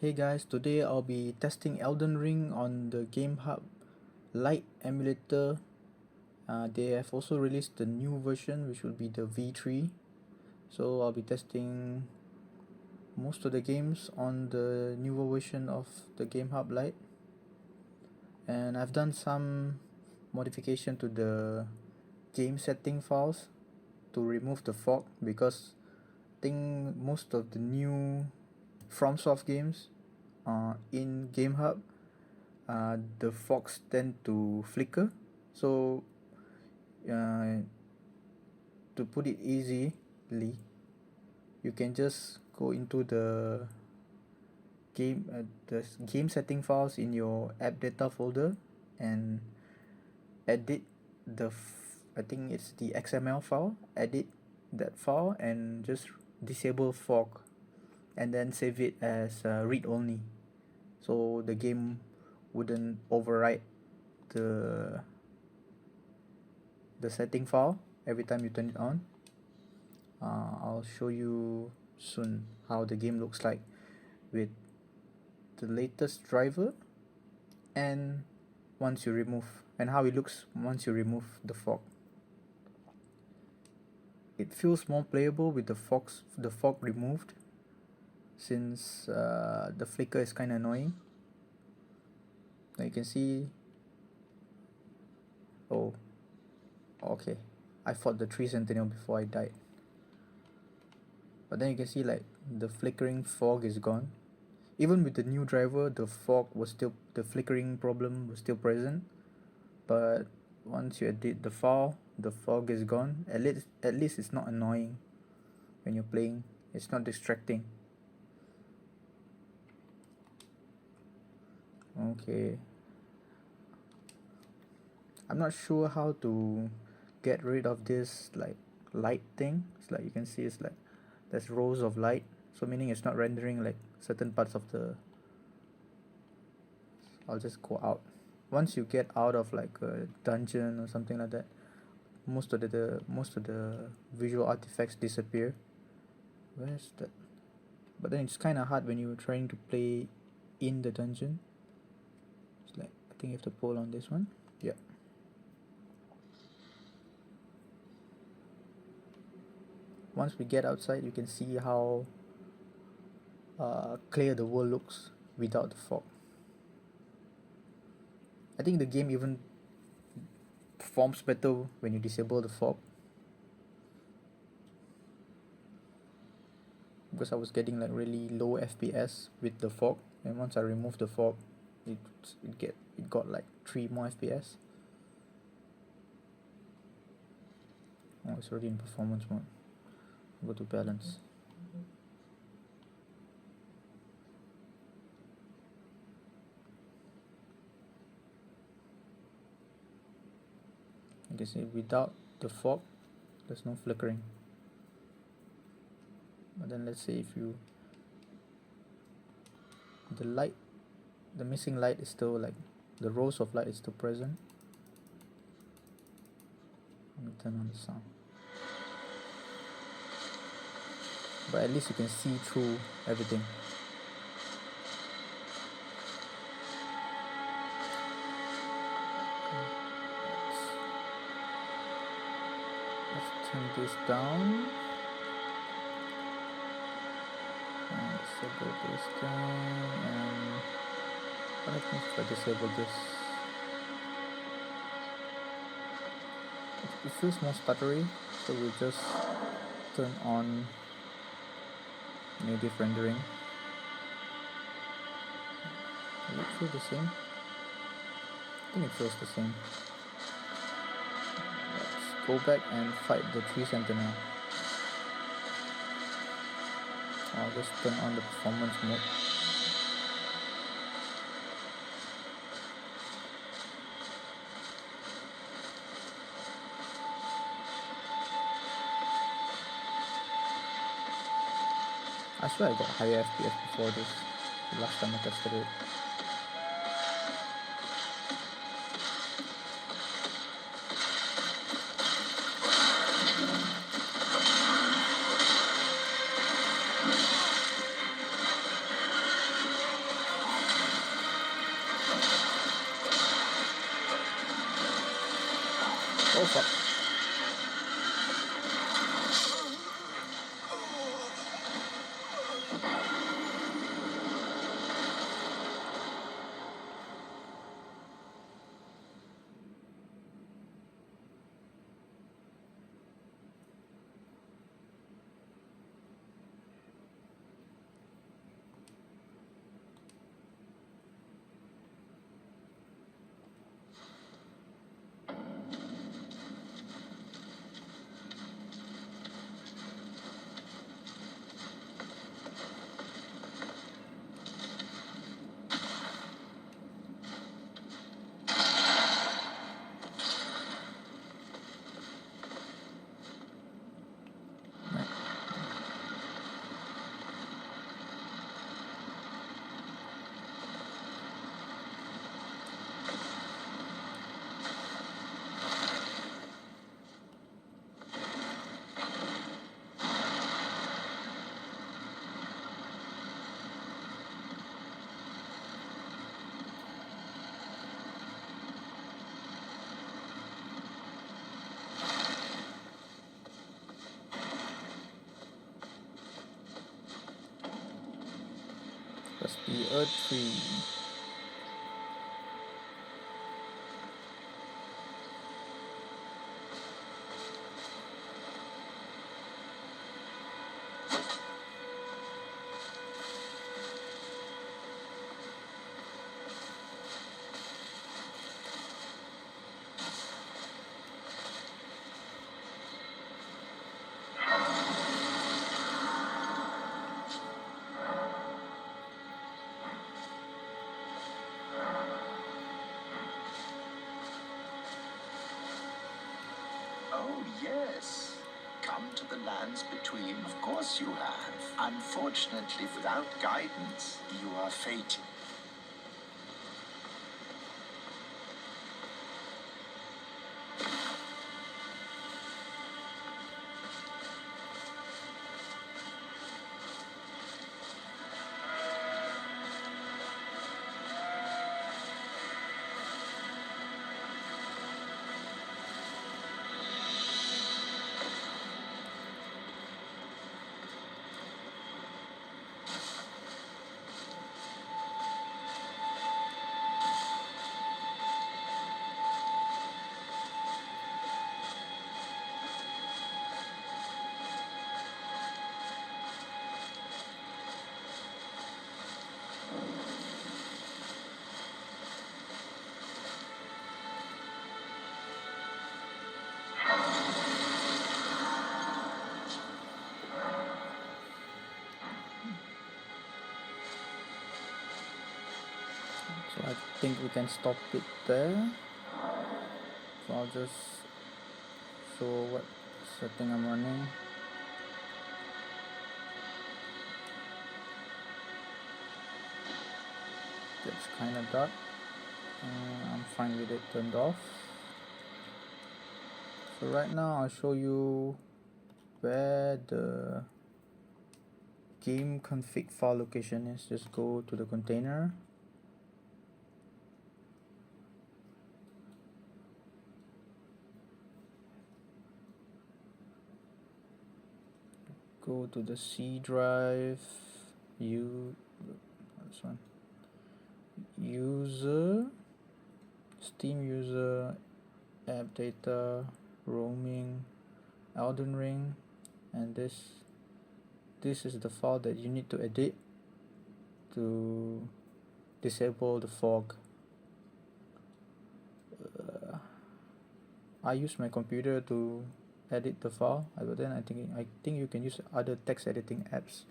Hey guys, today I'll be testing Elden Ring on the Gamehub Lite emulator. They have also released the new version, which will be the V3. So I'll be testing most of the games on the newer version of the Gamehub Lite. And I've done some modification to the game setting files to remove the fog, because I think most of the new FromSoft games in Gamehub, the fogs tend to flicker. So to put it easily, you can just go into the game setting files in your app data folder and edit I think it's the XML file. Edit that file and just disable fog, and then save it as read only, so the game wouldn't overwrite the setting file every time you turn it on. I'll show you soon how the game looks like with the latest driver, and how it looks once you remove the fog. It feels more playable with the fog removed, since the flicker is kind of annoying. Now you can see. Oh, okay, I fought the tree sentinel before I died, but then you can see like the flickering fog is gone. Even with the new driver, the flickering problem was still present, but once you edit the file, the fog is gone. At least it's not annoying when you're playing. It's not distracting. Okay, I'm not sure how to get rid of this like light thing. It's like you can see, it's like there's rows of light, so meaning it's not rendering like certain parts of the. I'll just go out. Once you get out of like a dungeon or something like that, most of the visual artifacts disappear. Where's that? But then it's kind of hard when you're trying to play in the dungeon. It's like, I think you have to pull on this one. Yeah. Once we get outside, you can see how clear the world looks without the fog. I think the game even performs better when you disable the fog, because I was getting like really low FPS with the fog, and once I removed the fog, it got like 3 more FPS. Oh, it's already in performance mode. Go to balance. You can see without the fog, there's no flickering. But then let's say if you, the missing light is still like, the rows of light is still present. Let me turn on the sound. But at least you can see through everything. Let's turn this down. And disable this down. And what happens if I disable this? It feels more stuttery, so we'll just turn on native rendering. Does it feel the same? I think it feels the same. Let's go back and fight the tree sentinel. I'll just turn on the performance mode. I swear I got higher FPS before this, the last time I tested it. Oh fuck. That's the Earth tree. Oh, yes. Come to the lands between. Of course you have. Unfortunately, without guidance, you are fated. So I think we can stop it there. So I'll just show what setting I'm running. It's kind of dark. I'm fine with it turned off. So right now I'll show you where the game config file location is. Just go to the container. Go to the C drive. This one. User, Steam user, app data, roaming, Elden Ring, and this is the file that you need to edit to disable the fog. I use my computer to edit the file, but then I think you can use other text editing apps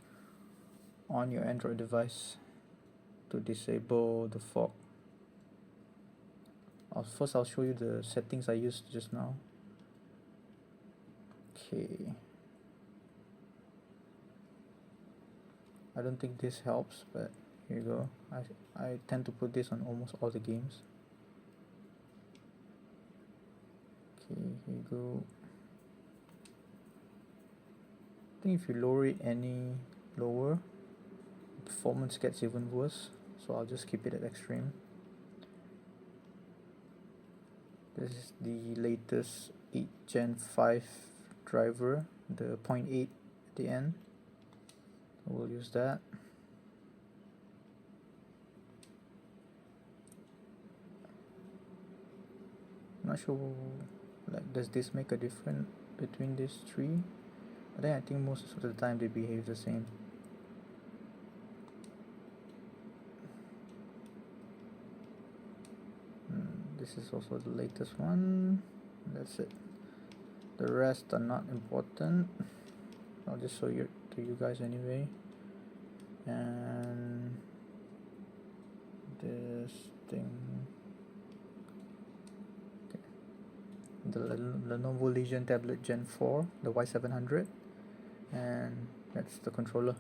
on your Android device to disable the fog. First I'll show you the settings I used just now. Okay. I don't think this helps, but here you go. I tend to put this on almost all the games. Okay, here you go. I think if you lower it any lower, performance gets even worse, so I'll just keep it at extreme. This is the latest Gen 5 driver, the 0.8 at the end. We'll use that. Not sure, like, does this make a difference between these three? But then I think most of the time they behave the same. This is also the latest one. That's it. The rest are not important. I'll just show you to you guys anyway. And this thing, okay. The Lenovo Legion tablet Gen 4, the Y700, and that's the controller.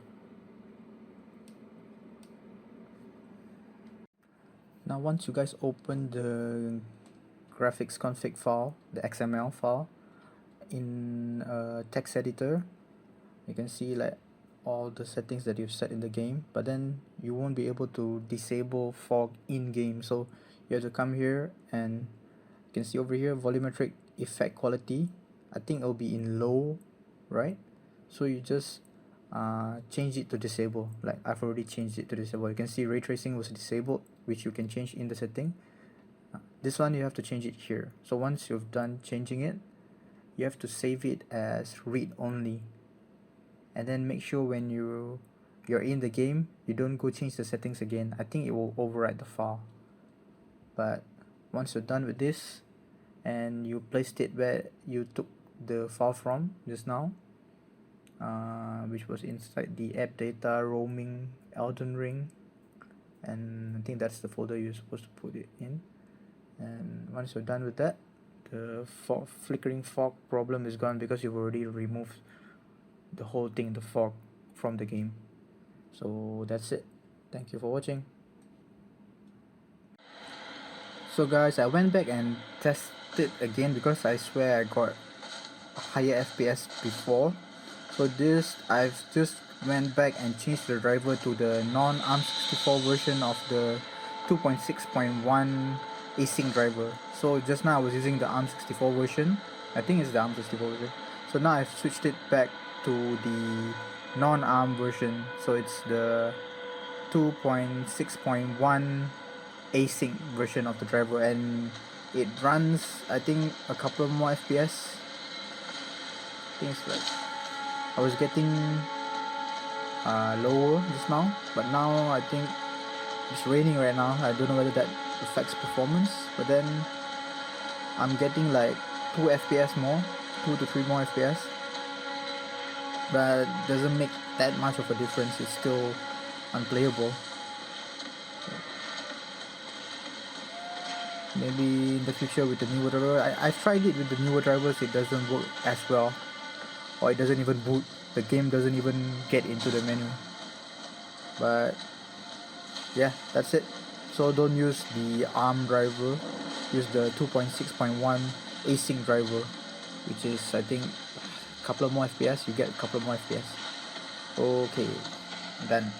Now once you guys open the graphics config file, the XML file, in a text editor, you can see like all the settings that you've set in the game, but then you won't be able to disable fog in game. So you have to come here, and you can see over here volumetric effect quality, I think it'll be in low, right? So you just change it to disable. Like I've already changed it to disable. You can see ray tracing was disabled, which you can change in the setting. This one you have to change it here. So once you've done changing it, you have to save it as read only, and then make sure when you're in the game, you don't go change the settings again. I think it will overwrite the file. But once you're done with this and you placed it where you took the file from just now, which was inside the app data roaming Elden Ring, and I think that's the folder you're supposed to put it in. And once you're done with that, the flickering fog problem is gone because you've already removed the whole thing, the fog, from the game. So that's it. Thank you for watching. So guys, I went back and tested again because I swear I got higher FPS before. So this, I've just went back and changed the driver to the non-ARM64 version of the 2.6.1 async driver. So just now I was using the ARM64 version. I think it's the ARM64 version. So now I've switched it back to the non-ARM version. So it's the 2.6.1 async version of the driver, and it runs, I think, a couple of more FPS. I think it's like, I was getting lower just now, but now I think it's raining right now. I don't know whether that affects performance, but then I'm getting like 2 FPS more, 2 to 3 more FPS, but it doesn't make that much of a difference. It's still unplayable. Maybe in the future with the newer driver. I've tried it with the newer drivers, it doesn't work as well, or it doesn't even boot. The game doesn't even get into the menu. But yeah, that's it. So don't use the ARM driver, use the 2.6.1 async driver, which is, I think, a couple of more FPS. You get a couple of more FPS. Okay, done.